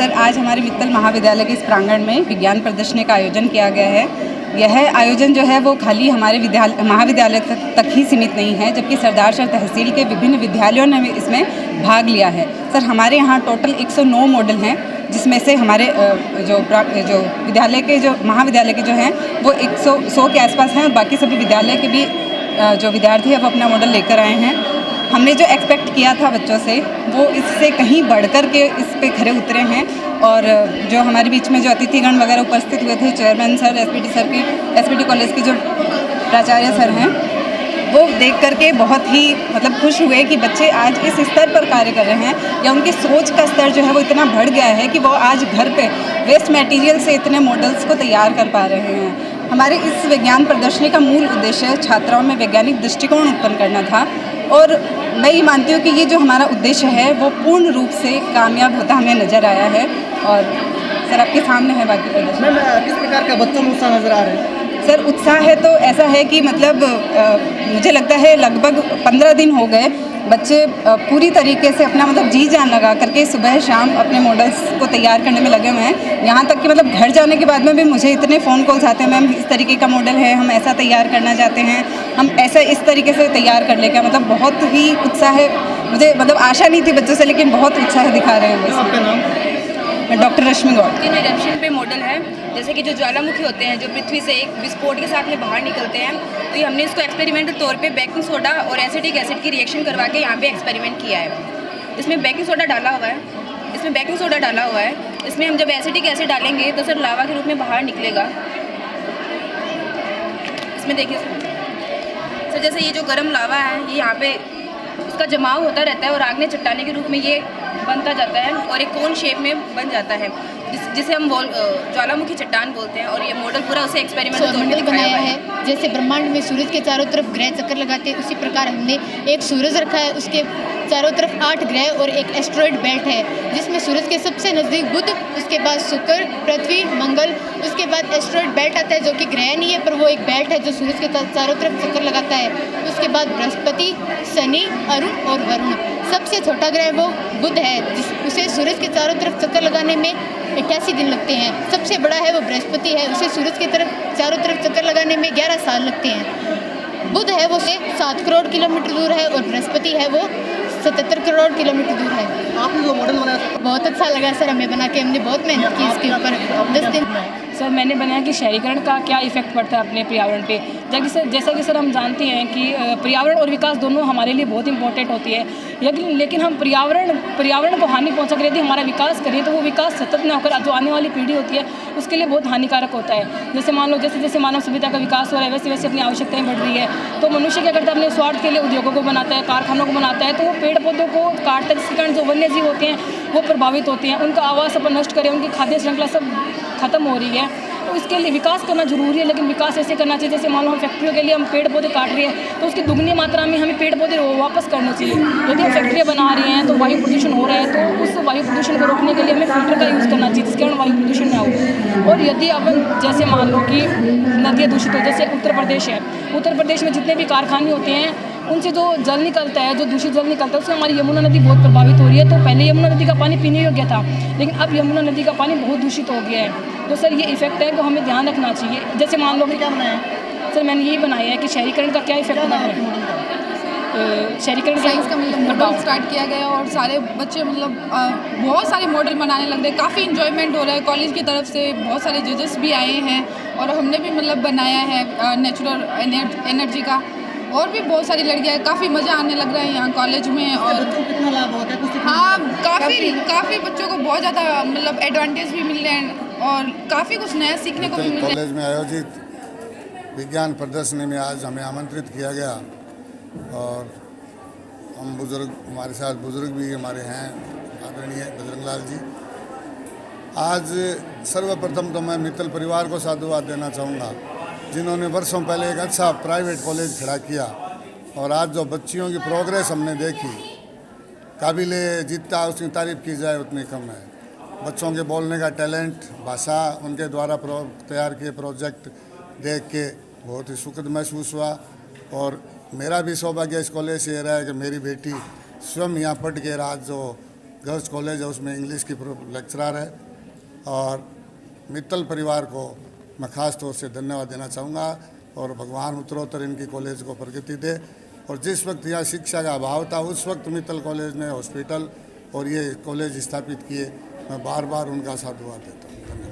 Sir, आज हमारे मित्तल महाविद्यालय के इस प्रांगण में विज्ञान प्रदर्शनी का आयोजन किया गया है। यह आयोजन जो है वो खाली हमारे महाविद्यालय तक ही सीमित नहीं है, जबकि सरदारशहर तहसील के विभिन्न विद्यालयों ने इसमें भाग लिया है। सर, हमारे यहाँ टोटल 109 मॉडल हैं, जिसमें से हमारे जो विद्यालय के जो महाविद्यालय के जो हैं वो 100 के आसपास हैं, और बाकी सभी विद्यालय के भी जो विद्यार्थी है वो अपना मॉडल लेकर आए हैं। हमने जो एक्सपेक्ट किया था बच्चों से, वो इससे कहीं बढ़कर के इस पे खरे उतरे हैं। और जो हमारे बीच में जो अतिथिगण वगैरह उपस्थित हुए थे, चेयरमैन सर, एसपीटी कॉलेज के जो प्राचार्य सर हैं, वो देख करके बहुत ही खुश हुए कि बच्चे आज इस स्तर पर कार्य कर रहे हैं, या उनकी सोच का स्तर जो है वो इतना बढ़ गया है कि वो आज घर पे वेस्ट मटेरियल से इतने मॉडल्स को तैयार कर पा रहे हैं। हमारे इस विज्ञान प्रदर्शनी का मूल उद्देश्य छात्राओं में वैज्ञानिक दृष्टिकोण उत्पन्न करना था, और मैं ये मानती हूँ कि ये जो हमारा उद्देश्य है वो पूर्ण रूप से कामयाब होता हमें नज़र आया है। और सर, आपके सामने है बाकी प्रदर्शन। मैम, किस प्रकार का बच्चों में उत्साह नज़र आ रहा है? सर, उत्साह है तो ऐसा है कि मुझे लगता है लगभग 15 दिन हो गए बच्चे पूरी तरीके से अपना जी जान लगा करके सुबह शाम अपने मॉडल्स को तैयार करने में लगे हुए हैं। यहाँ तक कि घर जाने के बाद में भी मुझे इतने फ़ोन कॉल्स आते हैं, मैम इस तरीके का मॉडल है, हम ऐसा तैयार करना चाहते हैं, हम ऐसा इस तरीके से तैयार कर लेंगे। बहुत ही उत्साह है मुझे, आशा नहीं थी बच्चों से, लेकिन बहुत उत्साह दिखा रहे हैं। आपका नाम? मैं डॉक्टर रश्मि गौड़। तीन इरप्शन पे मॉडल है, जैसे कि जो ज्वालामुखी होते हैं जो पृथ्वी से एक विस्फोट के साथ में बाहर निकलते हैं, तो ये हमने इसको एक्सपेरिमेंटल तौर पे बेकिंग सोडा और एसिटिक एसिड की रिएक्शन करवा के यहाँ पे एक्सपेरिमेंट किया है। इसमें बेकिंग सोडा डाला हुआ है, इसमें हम जब एसिटिक एसिड डालेंगे तो सर लावा के रूप में बाहर निकलेगा। इसमें देखिए सर, जैसे ये जो गर्म लावा है ये यहाँ पे उसका जमाव होता रहता है और आग ने चट्टाने के रूप में ये बनता जाता है और एक कोन शेप में बन जाता है, जिसे हम ज्वालामुखी चट्टान बोलते हैं। और ये मॉडल पूरा उसे एक्सपेरिमेंट मॉडल बनाया है। जैसे ब्रह्मांड में सूरज के चारों तरफ ग्रह चक्कर लगाते हैं, उसी प्रकार हमने एक सूरज रखा है, उसके चारों तरफ 8 ग्रह और एक एस्ट्रॉयड बेल्ट है, जिसमें सूरज के सबसे नज़दीक बुध, उसके बाद शुक्र, पृथ्वी, मंगल, उसके बाद एस्ट्रॉयड बेल्ट आता है जो कि ग्रह नहीं है पर वो एक बेल्ट है जो सूरज के चारों तरफ चक्कर लगाता है। उसके बाद बृहस्पति, शनि, अरुण और वरुण। सबसे छोटा ग्रह वो बुध है, उसे सूरज के चारों तरफ चक्कर लगाने में 88 दिन लगते हैं। सबसे बड़ा है वो बृहस्पति है, उसे सूरज की चारों तरफ चक्कर लगाने में 11 साल लगते हैं। बुध है वो से 7 करोड़ किलोमीटर दूर है और बृहस्पति है वो 77 करोड़ किलोमीटर दूर है। आपने जो मॉडल बनाया बहुत अच्छा लगा सर, हमें बना के, हमने बहुत मेहनत की इसके ऊपर 10 दिन। सर, मैंने बनाया कि शहरीकरण का क्या इफेक्ट पड़ता है अपने पर्यावरण पे। जैसा कि सर हम जानते हैं कि पर्यावरण और विकास दोनों हमारे लिए बहुत इंपॉर्टेंट होती है, लेकिन हम पर्यावरण को हानि पहुंचा कर यदि हमारा विकास करें तो वो विकास सतत न होकर जो आने वाली पीढ़ी होती है उसके लिए बहुत हानिकारक होता है। जैसे मान लो जैसे मानव सभ्यता का विकास हो रहा है, वैसे वैसे अपनी आवश्यकताएं बढ़ रही है, तो मनुष्य क्या करता है, अपने स्वार्थ के लिए उद्योगों को बनाता है, कारखानों को बनाता है, तो वो पेड़ पौधों को काटता है, जिसके कारण जो वन्य जीव होते हैं वो प्रभावित होते हैं, उनका आवास अपन नष्ट करें, उनकी खाद्य श्रृंखला सब खत्म हो रही है। तो इसके लिए विकास करना जरूरी है, लेकिन विकास ऐसे करना चाहिए जैसे मान लो हम फैक्ट्रियों के लिए हम पेड़ पौधे काट रहे हैं तो उसकी दुगनी मात्रा में हमें पेड़ पौधे वापस करने चाहिए। यदि हम फैक्ट्रियाँ बना रहे हैं तो वायु प्रदूषण हो रहा है, तो उस वायु प्रदूषण को रोकने के लिए हमें फिल्टर का यूज़ करना चाहिए, जिसके कारण वायु प्रदूषण ना हो। और यदि अपन जैसे मान लो कि नदियाँ दूषित हो, जैसे उत्तर प्रदेश में जितने भी कारखाने होते हैं उनसे जो जल निकलता है, जो दूषित जल निकलता है, उससे हमारी यमुना नदी बहुत प्रभावित हो रही है। तो पहले यमुना नदी का पानी पीने योग्य था, लेकिन अब यमुना नदी का पानी बहुत दूषित हो गया है। तो सर ये इफेक्ट है, को हमें ध्यान रखना चाहिए। जैसे मान लो कि क्या बनाया है सर, मैंने यही बनाया है कि शहरीकरण का क्या इफेक्ट पड़ रहा है। शहरीकरण साइंस का मॉडल स्टार्ट किया गया और सारे बच्चे बहुत सारे मॉडल बनाने लग गए। काफ़ी इन्जॉयमेंट हो रहा है, कॉलेज की तरफ से बहुत सारे जजेस भी आए हैं और हमने भी बनाया है नेचुरल एनर्जी का, और भी बहुत सारी लड़कियाँ, काफ़ी मज़ा आने लग रहा है यहाँ कॉलेज में। और बच्चों को कितना लाभ होता है? हाँ, काफ़ी बच्चों को बहुत ज़्यादा एडवांटेज भी मिल रहे हैं और काफ़ी कुछ नया सीखने को भी मिल रहा है। कॉलेज में आयोजित विज्ञान प्रदर्शनी में आज हमें आमंत्रित किया गया और हम हमारे साथ बुजुर्ग भी हमारे हैं, आदरणीय बजरंगलाल जी। आज सर्वप्रथम तो मैं मित्तल परिवार को साधुवाद देना चाहूँगा, जिन्होंने वर्षों पहले एक अच्छा प्राइवेट कॉलेज खड़ा किया और आज जो बच्चियों की प्रोग्रेस हमने देखी, काबिले जितना उसकी तारीफ़ की जाए उतनी कम है। बच्चों के बोलने का टैलेंट, भाषा, उनके द्वारा तैयार किए प्रोजेक्ट देख के बहुत ही सुखद महसूस हुआ। और मेरा भी सौभाग्य इस कॉलेज से ये रहा है कि मेरी बेटी स्वयं यहाँ पढ़ के आज जो गर्ल्स कॉलेज है, उसमें इंग्लिश की लेक्चरर है। और मित्तल परिवार को मैं ख़ास तौर से धन्यवाद देना चाहूँगा और भगवान उत्तरोत्तर इनकी कॉलेज को प्रगति दे। और जिस वक्त यहाँ शिक्षा का अभाव था उस वक्त मित्तल कॉलेज ने हॉस्पिटल और ये कॉलेज स्थापित किए। मैं बार बार उनका साधुवाद देता हूँ। धन्यवाद।